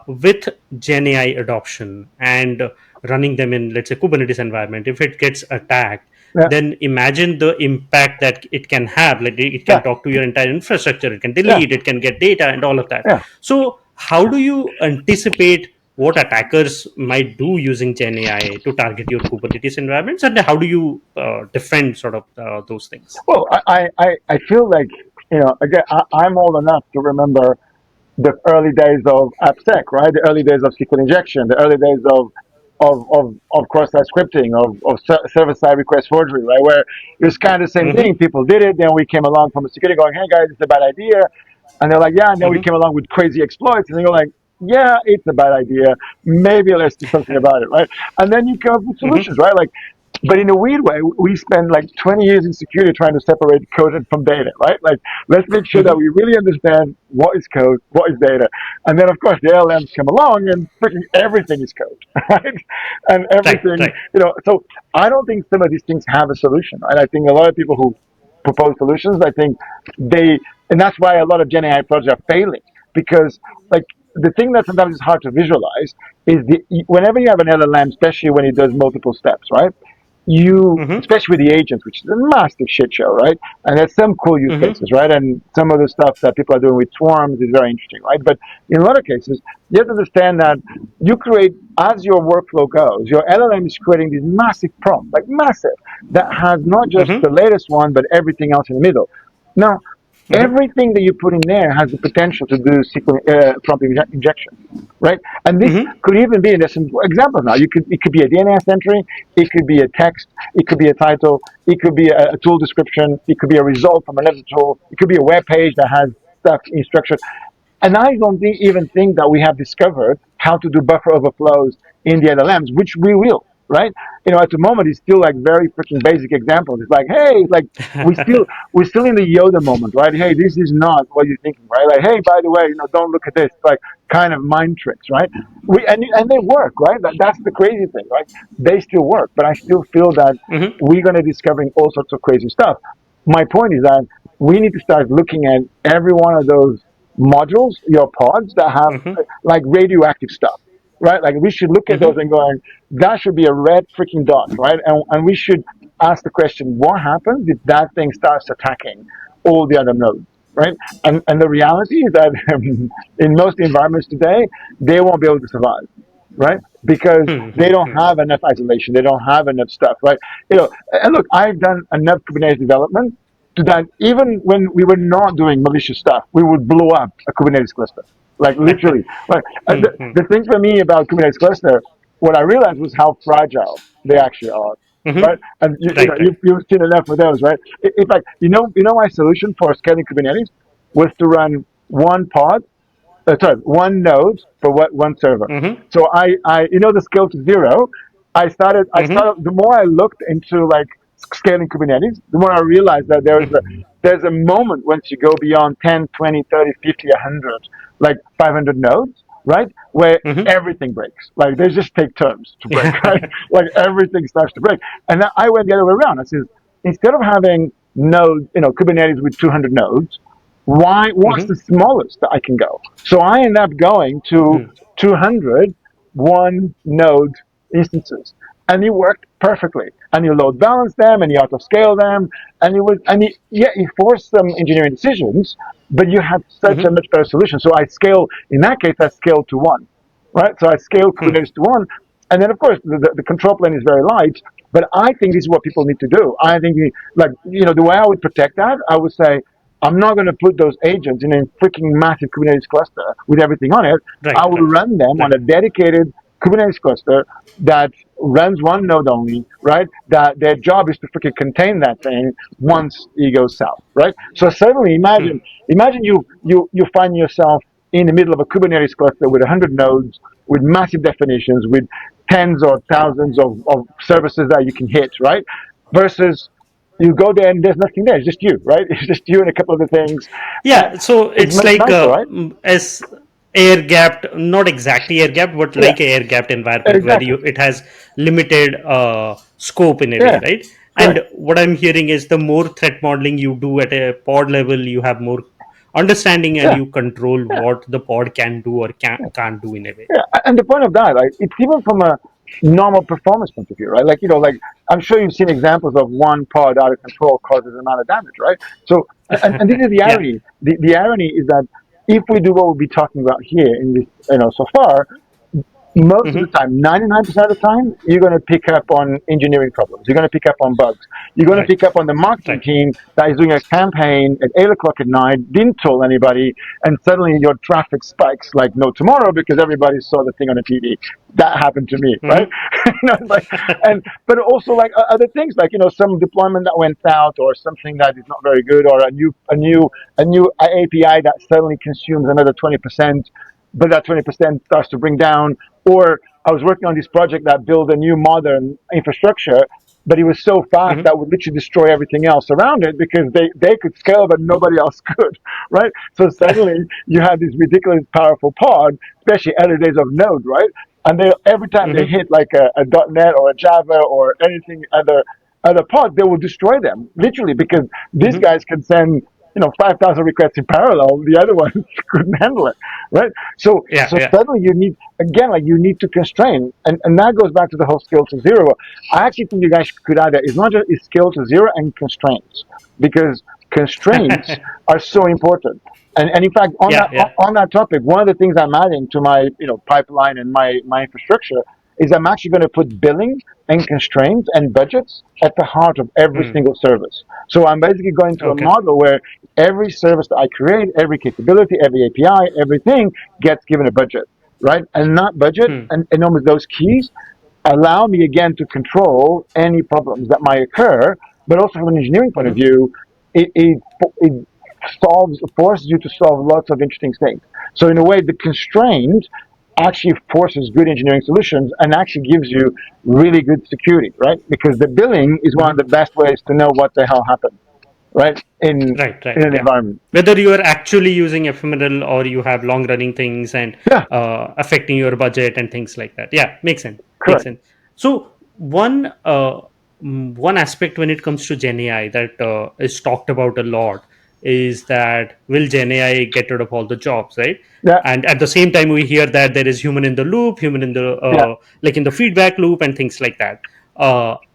with Gen AI adoption and running them in, let's say, Kubernetes environment, if it gets attacked, yeah, then imagine the impact that it can have. Like it yeah, can talk to your entire infrastructure, it can yeah, delete, it can get data, and all of that. yeah. So how do you anticipate what attackers might do using Gen AI to target your Kubernetes environments, and how do you defend sort of those things? Well, I feel like, again, I'm old enough to remember the early days of AppSec, right? The early days of SQL injection, the early days of cross-site scripting, of server-side request forgery, right? Where it was kind of the same thing. Mm-hmm. People did it. Then we came along from the security going, hey guys, it's a bad idea. And they're like, yeah. And then we Mm-hmm. came along with crazy exploits. And they're like, yeah, it's a bad idea. Maybe let's do something about it, right? And then you come up with Mm-hmm. solutions, right? Like, but in a weird way, we spend like 20 years in security trying to separate code from data, right? Like, let's make sure that Mm-hmm. we really understand what is code, what is data. And then, of course, the LLMs come along and freaking everything is code, right? And Right. everything, Right. so I don't think some of these things have a solution, right? I think a lot of people who propose solutions, I think they, and that's why a lot of Gen AI projects are failing because, like, the thing that sometimes is hard to visualize is whenever you have an LLM, especially when it does multiple steps, right? You, Mm-hmm. especially with the agents, which is a massive shit show, right? And there's some cool use Mm-hmm. cases, right? And some of the stuff that people are doing with swarms is very interesting, right? But in a lot of cases, you have to understand that you create, as your workflow goes, your LLM is creating this massive prompt, like massive, that has not just the Mm-hmm. latest one, but everything else in the middle. Now, Mm-hmm. everything that you put in there has the potential to do SQL prompt injection, right? And this Mm-hmm. could even be, and there's some examples now. It could be a DNS entry, it could be a text, it could be a title, it could be a tool description, it could be a result from another tool, it could be a web page that has stuff in structure. And I don't even think that we have discovered how to do buffer overflows in the LLMs, which we will, right? At the moment, it's still like very freaking basic examples. It's like, hey, it's like we still we're still in the Yoda moment, right? Hey, this is not what you're thinking, right? Like, hey, by the way, don't look at this. Like kind of mind tricks, right? And they work, right? That's the crazy thing, right? They still work, but I still feel that Mm-hmm. we're gonna discovering all sorts of crazy stuff. My point is that we need to start looking at every one of those modules, your pods that have Mm-hmm. like radioactive stuff, right? Like we should look at those Mm-hmm. and going, that should be a red freaking dot, right? And we should ask the question, what happens if that thing starts attacking all the other nodes, right? And the reality is that in most environments today, they won't be able to survive, right? Because they don't Mm-hmm. have enough isolation, they don't have enough stuff, right? And look, I've done enough Kubernetes development to that even when we were not doing malicious stuff, we would blow up a Kubernetes cluster. Like literally. Like Mm-hmm. the thing for me about Kubernetes cluster, what I realized was how fragile they actually are. Right? Mm-hmm. And Right. Right. you've seen enough of those, right? In fact, my solution for scaling Kubernetes was to run one pod one node for one server. Mm-hmm. So the scale to zero. I Mm-hmm. started, the more I looked into like scaling Kubernetes, the more I realized that there's a moment once you go beyond 10, 20, 30, 50, 100, like 500 nodes, right? Where Mm-hmm. everything breaks. Like they just take turns to break, right? Like everything starts to break. And I went the other way around. I said, instead of having Kubernetes with 200 nodes, what's Mm-hmm. the smallest that I can go? So I end up going to 200 one node instances. And it worked perfectly. And you load balance them and you auto scale them. And it forced some engineering decisions, but you had such a Mm-hmm. much better solution. So in that case, I scaled to one, right? So I scaled Mm-hmm. Kubernetes to one. And then, of course, the control plane is very light. But I think this is what people need to do. I think, the way I would protect that, I would say, I'm not going to put those agents in a freaking massive Kubernetes cluster with everything on it. I Right. will Right. run them on Right. a dedicated Kubernetes cluster that runs one node only, right? That their job is to freaking contain that thing once it goes south, right? So suddenly imagine you find yourself in the middle of a Kubernetes cluster with 100 nodes, with massive definitions, with tens or thousands of services that you can hit, right? Versus you go there and there's nothing there. It's just you, right? It's just you and a couple of the things. Yeah, so It's it's much like nicer, right? as air gapped, not exactly air gapped, but Yeah, like a air gapped environment where exactly. it has limited scope in a way, Yeah, right? correct. And what I'm hearing is the more threat modeling you do at a pod level, you have more understanding and Yeah, you control yeah. what the pod can do or can't do in a way. Yeah, and the point of that, like, it's even from a normal performance point of view, right? Like, like I'm sure you've seen examples of one pod out of control causes an amount of damage, right? So, and this is the Yeah. irony. The irony is that if we do what we'll be talking about here in this, so far, most of the Mm-hmm. time, 99% of the time, you're going to pick up on engineering problems. You're going to pick up on bugs. You're going to Right. pick up on the marketing Right. team that is doing a campaign at 8 o'clock at night, didn't tell anybody, and suddenly your traffic spikes like no tomorrow because everybody saw the thing on the TV. That happened to me, right? Mm-hmm. But also like other things like some deployment that went south or something that is not very good or a new API that suddenly consumes another 20%, but that 20% starts to bring down. Or I was working on this project that built a new modern infrastructure, but it was so fast Mm-hmm. that would literally destroy everything else around it because they could scale, but nobody else could, right? So suddenly you have this ridiculous powerful pod, especially early days of Node, right? And they every time they Mm-hmm. hit like a .NET or a Java or anything other pod, they will destroy them literally because these Mm-hmm. guys can send 5,000 requests in parallel, the other ones couldn't handle it, right? So Yeah, so yeah. suddenly you need, again, like, you need to constrain, and that goes back to the whole scale to zero. I actually think you guys could add that. It's not just it's scale to zero and constraints, because constraints are so important. And in fact, on Yeah, that yeah. on that topic, one of the things I'm adding to my pipeline and my infrastructure is I'm actually going to put billing and constraints and budgets at the heart of every Hmm. single service. So I'm basically going to a Okay. model where every service that I create, every capability, every API, everything gets given a budget, right? And that budget Hmm. and almost those keys allow me again to control any problems that might occur, but also from an engineering point of Hmm. view, it forces you to solve lots of interesting things. So in a way, the constraint actually forces good engineering solutions and actually gives you really good security, right? Because the billing is one of the Hmm. best ways to know what the hell happened, right? Right, In right. an Yeah. environment. Whether you are actually using ephemeral or you have long running things and Yeah, affecting your budget and things like that. Yeah, makes sense. Makes correct. sense. So one aspect when it comes to Gen AI that is talked about a lot is that will Gen AI get rid of all the jobs, right? Yeah, And at the same time, we hear that there is human in the loop, human in the yeah, like in the feedback loop and things like that.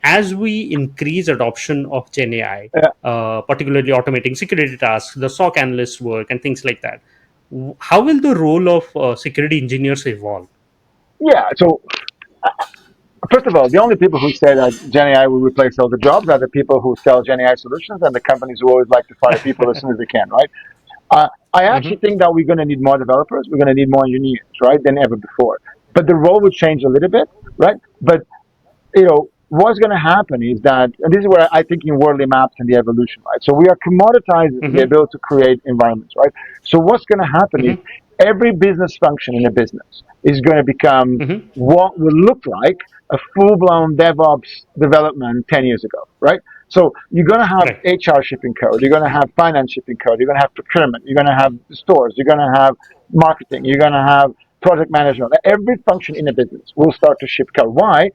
As we increase adoption of Gen AI, yeah, particularly automating security tasks, the SOC analyst work, and things like that. How will the role of security engineers evolve? yeah. So first of all, the only people who say that Gen AI will replace all the jobs are the people who sell Gen AI solutions and the companies who always like to fire people as soon as they can, right? I actually Hmm. think that we're going to need more developers, we're going to need more engineers, right, than ever before. But the role will change a little bit, right? But what's going to happen is that, and this is where I think in worldly maps and the evolution, right? So we are commoditizing the Hmm. ability to create environments, right? So what's going to happen is Hmm. every business function in a business is going to become Hmm. what would look like a full-blown DevOps development 10 years ago, right? So you're going to have Right. HR shipping code, you're going to have finance shipping code, you're going to have procurement, you're going to have stores, you're going to have marketing, you're going to have project management. Every function in a business will start to ship code. Why?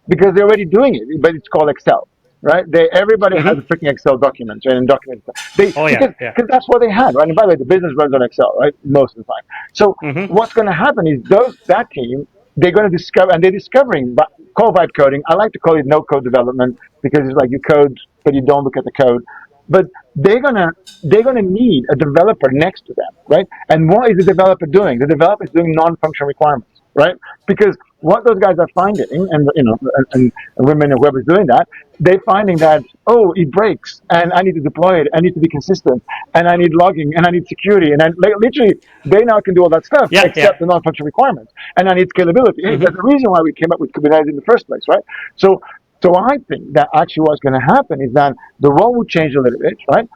Because they're already doing it, but it's called Excel, right? Everybody has a Hmm. freaking Excel document, right? And documents. They Oh because yeah, yeah. because that's what they had, right? And by the way, the business runs on Excel, right? Most of the time. So Hmm. what's going to happen is that team, they're going to discover, and they're discovering, call vibe coding. I like to call it no code development because it's like you code but you don't look at the code. But they're gonna need a developer next to them, right? And what is the developer doing? The developer is doing non-functional requirements, right? Because what those guys are finding, and and women and whoever's doing that, they're finding that, oh, it breaks, and I need to deploy it. I need to be consistent, and I need logging, and I need security, and like, literally, they now can do all that stuff Yeah, except yeah. the non-functional requirements, and I need scalability. Hey, Hmm. there's a reason why we came up with Kubernetes in the first place, right? So, so I think that actually what's going to happen is that the role will change a little bit, right?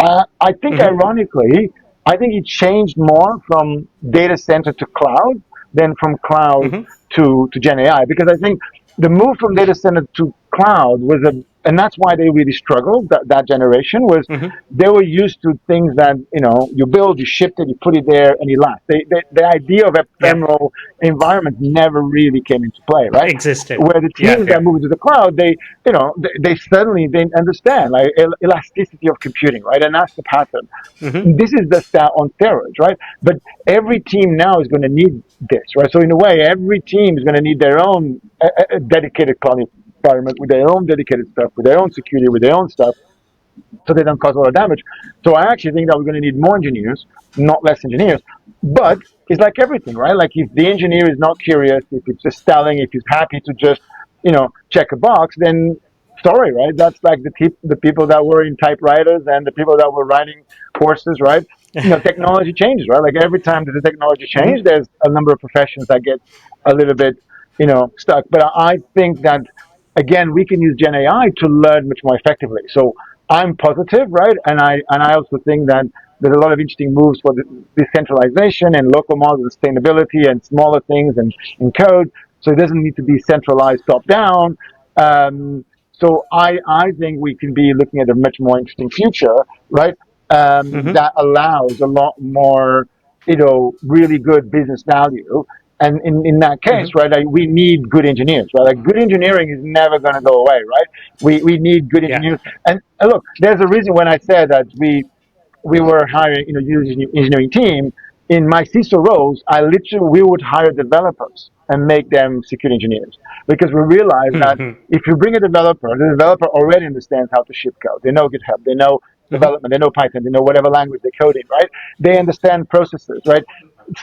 I think, Hmm. ironically, I think it changed more from data center to cloud than from cloud Hmm. to Gen AI, because I think the move from data center to cloud was and that's why they really struggled. That generation was Hmm. they were used to things that you build, you shipped it, you put it there, and it lasts. The idea of Yeah. ephemeral environment never really came into play, right? Existed. Where the Yeah, teams that yeah. moved to the cloud, they suddenly they understand like elasticity of computing, right? And that's the pattern. Hmm. This is the stat on steroids, right? But every team now is going to need this, right? So in a way, every team is going to need their own dedicated cloud environment with their own dedicated stuff, with their own security, with their own stuff, so they don't cause a lot of damage. So I actually think that we're going to need more engineers, not less engineers. But it's like everything, right? Like if the engineer is not curious, if it's just styling, if he's happy to just, check a box, then sorry, right? That's like the people that were in typewriters and the people that were riding horses, right? Technology changes, right? Like every time there's a technology change, Hmm. there's a number of professions that get a little bit, stuck. But I think that again, we can use Gen AI to learn much more effectively. So I'm positive, right? And I also think that there's a lot of interesting moves for the decentralization and local model sustainability and smaller things and code. So it doesn't need to be centralized top down. So I think we can be looking at a much more interesting future, right? Hmm. That allows a lot more, really good business value. And in that case, Hmm. right, like we need good engineers, right? Like good engineering is never going to go away, right? We need good Yeah. engineers. And look, there's a reason when I said that we were hiring, user engineering team, in my CISO roles, we would hire developers and make them security engineers because we realized that if you bring a developer, the developer already understands how to ship code. They know GitHub, they know development, they know Python, they know whatever language they code in, right? They understand processes, right?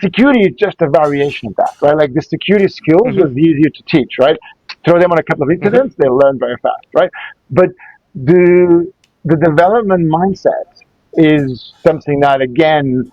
Security is just a variation of that, right? Like the security skills was easier to teach, right? Throw them on a couple of incidents, they learn very fast, right? But the the development mindset is something that again,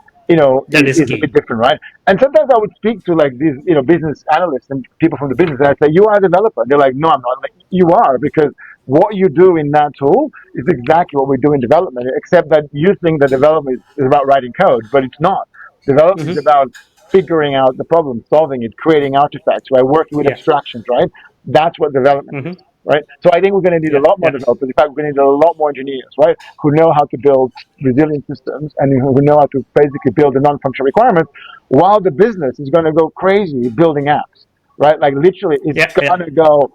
That is is a bit key. different, right? And sometimes I would speak to like these, business analysts and people from the business, and I say, "You are a developer." They're like, "No, I'm not." I'm like, "You are because what you do in that tool is exactly what we do in development, except that you think that development is about writing code, but it's not. Development is about figuring out the problem, solving it, creating artifacts, right? Working with Yeah. abstractions, right? That's what development is, right? So I think we're going to need a Yeah. lot more Yeah. developers. In fact, we're going to need a lot more engineers, right? Who know how to build resilient systems and who know how to basically build the non-functional requirements, while the business is going to go crazy building apps, right? Like literally, it's Yeah. Yeah. going to go.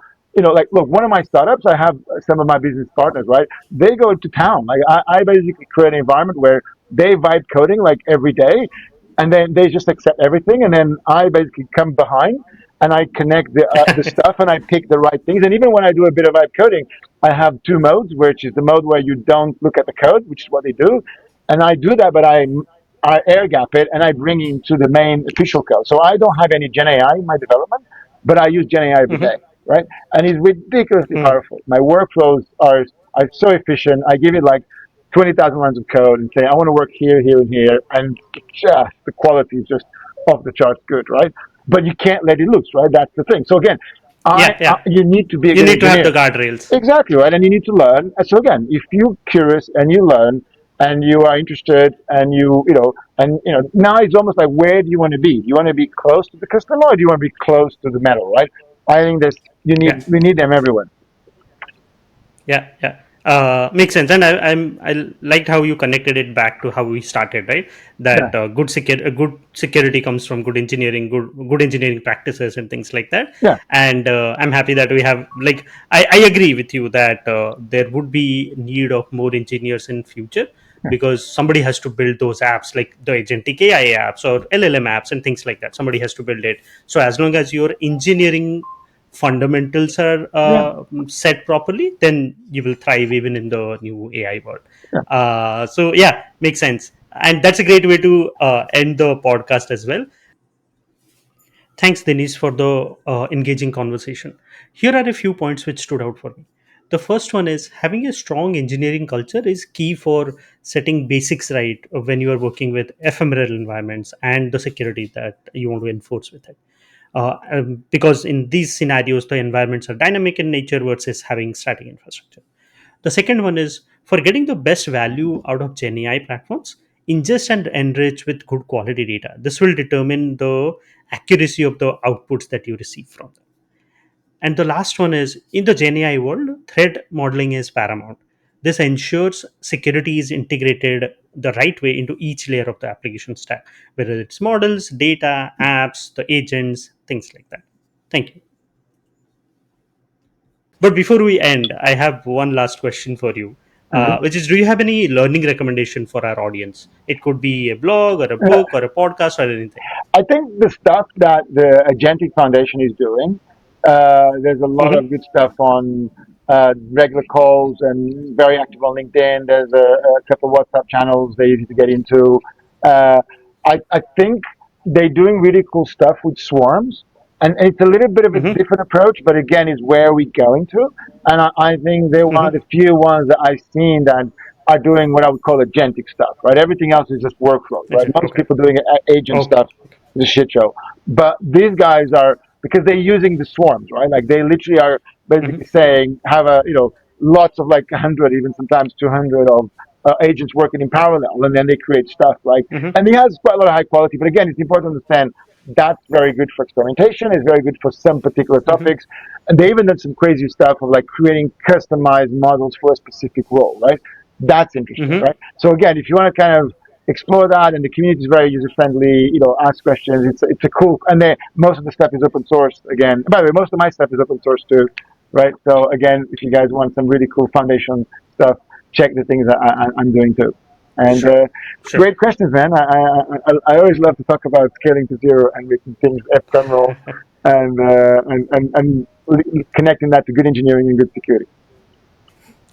Like look, one of my startups, I have some of my business partners, right? They go to town. Like I basically create an environment where they vibe coding like every day, and then they just accept everything, and then I basically come behind and I connect the stuff and I pick the right things. And even when I do a bit of vibe coding, I have two modes, which is the mode where you don't look at the code, which is what they do, and I do that, but I air gap it and I bring it into the main official code. So I don't have any Gen AI in my development, but I use Gen AI every day, right? And it's ridiculously powerful. My workflows are so efficient. I give it like 20,000 lines of code and say, I want to work here, here, and here. And just the quality is just off the charts good, right? But you can't let it loose, right? That's the thing. So again, Yeah. Yeah. you need to be a You good need to have the engineer. guardrails. Exactly, right? And you need to learn. And so again, if you're curious and you learn and you are interested and now it's almost like, where do you want to be? Do you want to be close to the customer or do you want to be close to the metal, right? I think Yeah. we need them everywhere. Yeah. Yeah. Makes sense, and I liked how you connected it back to how we started, right? Yeah, That good security comes from good engineering, good engineering practices, and things like that. yeah, And I'm happy that we have like I agree with you that there would be need of more engineers in future because somebody has to build those apps like the agentic AI apps or LLM apps and things like that. Somebody has to build it. So as long as your engineering fundamentals are yeah, set properly, then you will thrive even in the new AI world. yeah. So yeah, makes sense, and that's a great way to end the podcast as well. Thanks, Dinis, for the engaging conversation. Here are a few points which stood out for me. The first one is having a strong engineering culture is key for setting basics right when you are working with ephemeral environments and the security that you want to enforce with it. Because in these scenarios, the environments are dynamic in nature versus having static infrastructure. The second one is for getting the best value out of Gen AI platforms, ingest and enrich with good quality data. This will determine the accuracy of the outputs that you receive from them. And the last one is in the Gen AI world, threat modeling is paramount. This ensures security is integrated the right way into each layer of the application stack, whether it's models, data, apps, the agents, things like that. Thank you. But before we end, I have one last question for you, Mhm. which is: do you have any learning recommendation for our audience? It could be a blog or a book or a podcast or anything. I think the stuff that the Agentic Foundation is doing, there's a lot of good stuff on regular calls and very active on LinkedIn. There's a couple of WhatsApp channels they're easy to get into. Uh, I think they're doing really cool stuff with swarms. And it's a little bit of a Mm-hmm. different approach, but again, is where we're going to. And I think they're one of Mm-hmm. the few ones that I've seen that are doing what I would call agentic stuff, right? Everything else is just workflow, right? Most Okay. people doing agent Okay. stuff is a shit show. But these guys are, because they're using the swarms, right? Like they literally are basically Mm-hmm. saying, have lots of like 100, even sometimes 200 of agents working in parallel, and then they create stuff like, Mm-hmm. and he has quite a lot of high quality. But again, it's important to understand that's very good for experimentation. It's very good for some particular Mm-hmm. topics. And they even done some crazy stuff of like creating customized models for a specific role, right? That's interesting, Mm-hmm. right? So again, if you want to kind of explore that, and the community is very user friendly, ask questions. It's a cool, and most of the stuff is open source. Again, by the way, most of my stuff is open source too, right? So again, if you guys want some really cool foundation stuff, check the things that I'm doing too. And Sure. Sure. great questions, man. I always love to talk about scaling to zero and making things ephemeral and connecting that to good engineering and good security.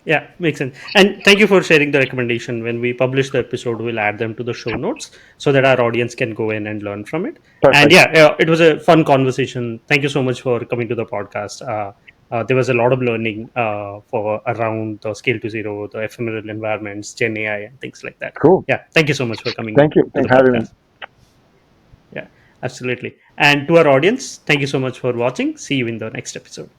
Yeah, makes sense. And thank you for sharing the recommendation. When we publish the episode, we'll add them to the show notes so that our audience can go in and learn from it. And Perfect. yeah, it was a fun conversation. Thank you so much for coming to the podcast. There was a lot of learning for around the scale to zero, the ephemeral environments, Gen AI, and things like that. Cool. Yeah, thank you so much for coming Thank you. to the Thanks for having me. podcast. Yeah, absolutely. And to our audience, thank you so much for watching. See you in the next episode.